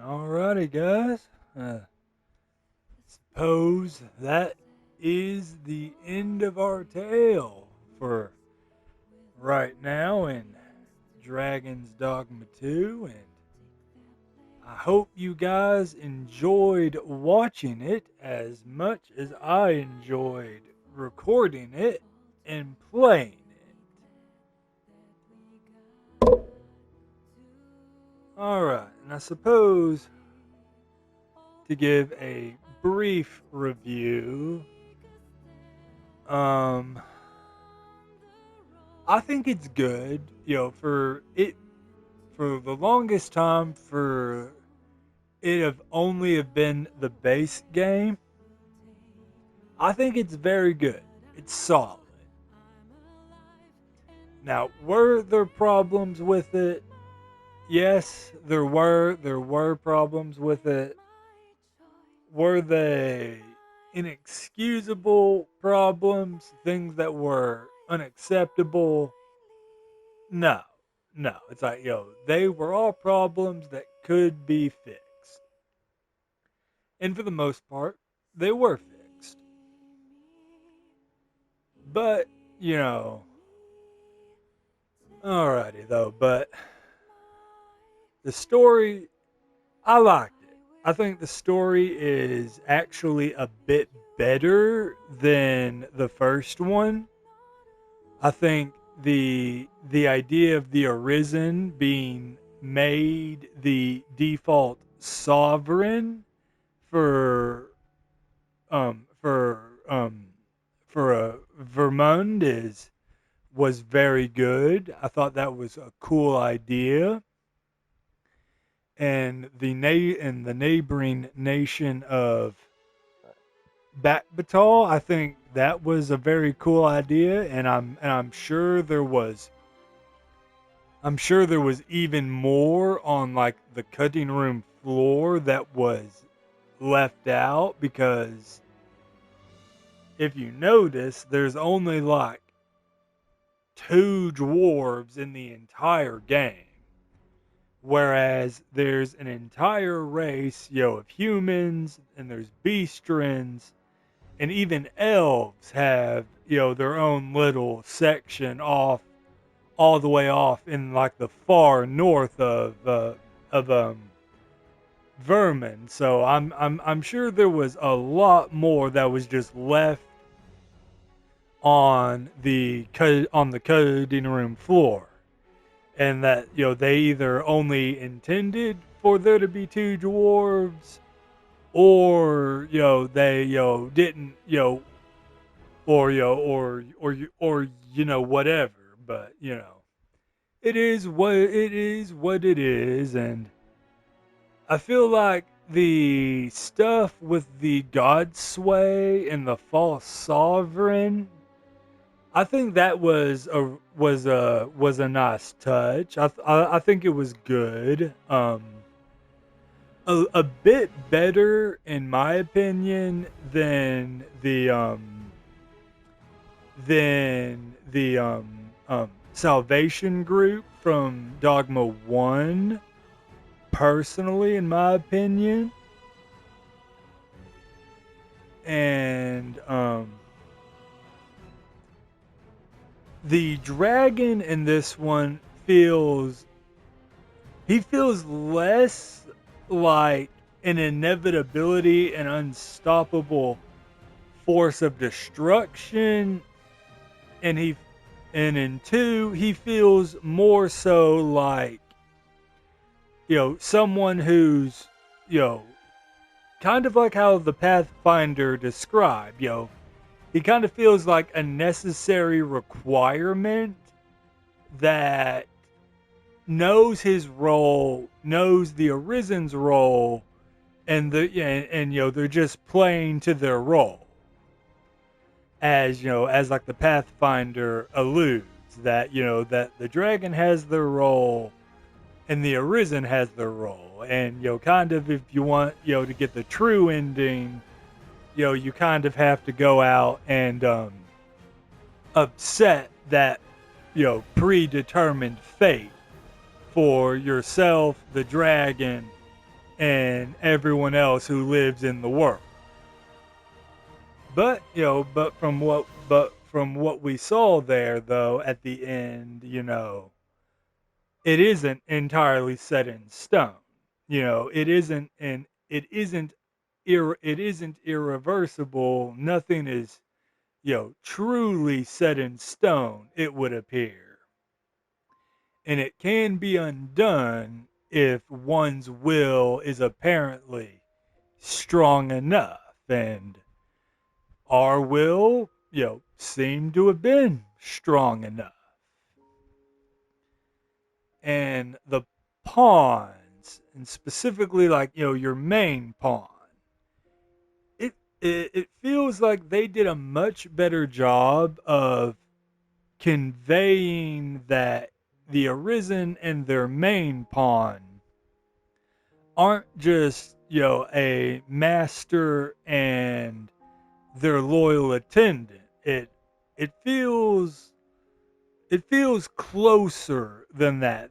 Alrighty, guys. Suppose that is the end of our tale for right now in Dragon's Dogma 2, and I hope you guys enjoyed watching it as much as I enjoyed recording it and playing it. Alright, and I suppose to give a brief review, um, I think it's good, for the longest time for it have only have been the base game. I think it's very good. It's solid. Now, were there problems with it? Yes, there were problems with it. Were they inexcusable problems, things that were unacceptable? No, no. It's like, they were all problems that could be fixed. And for the most part, they were fixed. But, you know, alrighty though, but the story, I liked it. I think the story is actually a bit better than the first one. I think the idea of the Arisen being made the default sovereign for um for um Vermund is was very good. I thought that was a cool idea, and the neighboring nation of Backbatal, I think that was a very cool idea, and I'm sure there was even more on like the cutting room floor that was left out because if you notice, there's only like two dwarves in the entire game. Whereas there's an entire race, of humans, and there's beastrons, and even elves have, their own little section off, all the way off in like the far north of Vermin. So I'm sure there was a lot more that was just left on the coding room floor, and that they either only intended for there to be two dwarves, or they didn't or whatever. But it is what it is, and I feel like the stuff with the god sway and the false sovereign, I think that was a nice touch. I think it was good. A bit better in my opinion than the Salvation group from Dogma 1, personally, in my opinion. And the dragon in this one feels less like an inevitability and unstoppable force of destruction, and in 2 he feels more so like someone who's kind of like how the Pathfinder described. He kind of feels like a necessary requirement that knows his role, knows the Arisen's role, and they're just playing to their role. As like the Pathfinder alludes, that that the dragon has their role and the Arisen has their role, and kind of, if you want to get the true ending, you kind of have to go out and upset that predetermined fate for yourself, the dragon, and everyone else who lives in the world. But from what we saw there, though, at the end, it isn't entirely set in stone. It isn't, and it isn't irreversible. Nothing is, truly set in stone. It would appear, and it can be undone if one's will is apparently strong enough, and our will, seemed to have been strong enough. And the pawns, and specifically like, your main pawn, it feels like they did a much better job of conveying that the Arisen and their main pawn aren't just, a master and their loyal attendant. It feels closer than that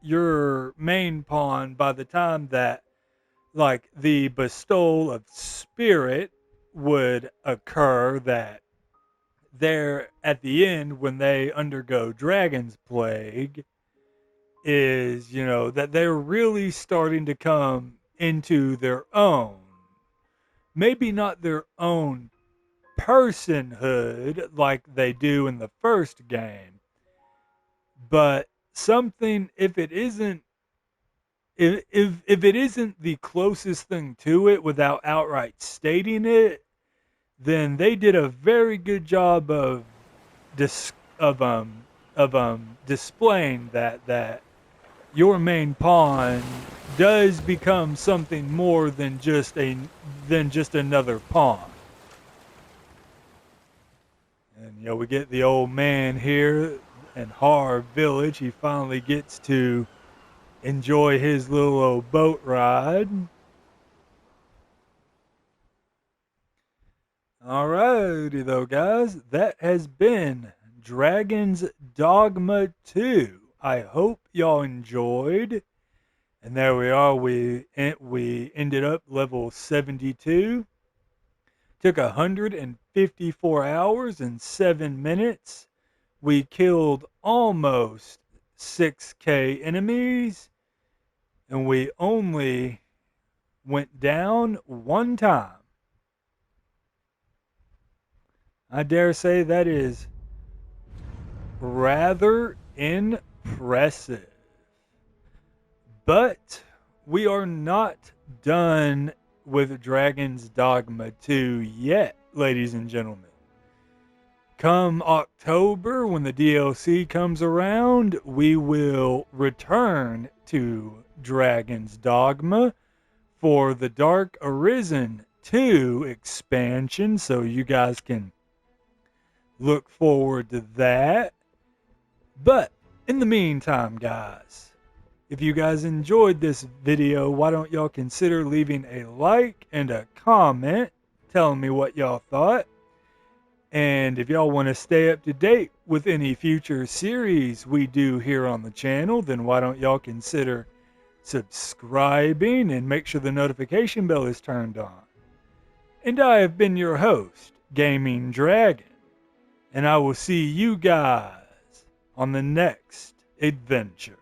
your main pawn, by the time that like the bestowal of spirit would occur, that they're at the end when they undergo dragon's plague, is, that they're really starting to come into their own. Maybe not their own personhood like they do in the first game, but something, if it isn't the closest thing to it without outright stating it, then they did a very good job of dis- displaying that your main pawn does become something more than just another pawn. And we get the old man here in Har Village. He finally gets to enjoy his little old boat ride. Alrighty though, guys. That has been Dragon's Dogma 2. I hope y'all enjoyed. And there we are. We ended up level 72. Took 154 hours and 7 minutes. We killed almost 6K enemies. And we only went down one time. I dare say that is rather impressive. But we are not done with Dragon's Dogma 2 yet, ladies and gentlemen. Come October, when the DLC comes around, we will return to Dragon's Dogma for the Dark Arisen 2 expansion, so you guys can look forward to that. But in the meantime, guys, if you guys enjoyed this video, why don't y'all consider leaving a like and a comment telling me what y'all thought. And if y'all want to stay up to date with any future series we do here on the channel, then why don't y'all consider subscribing and make sure the notification bell is turned on. And I have been your host, Gaming Dragon, and I will see you guys on the next adventure.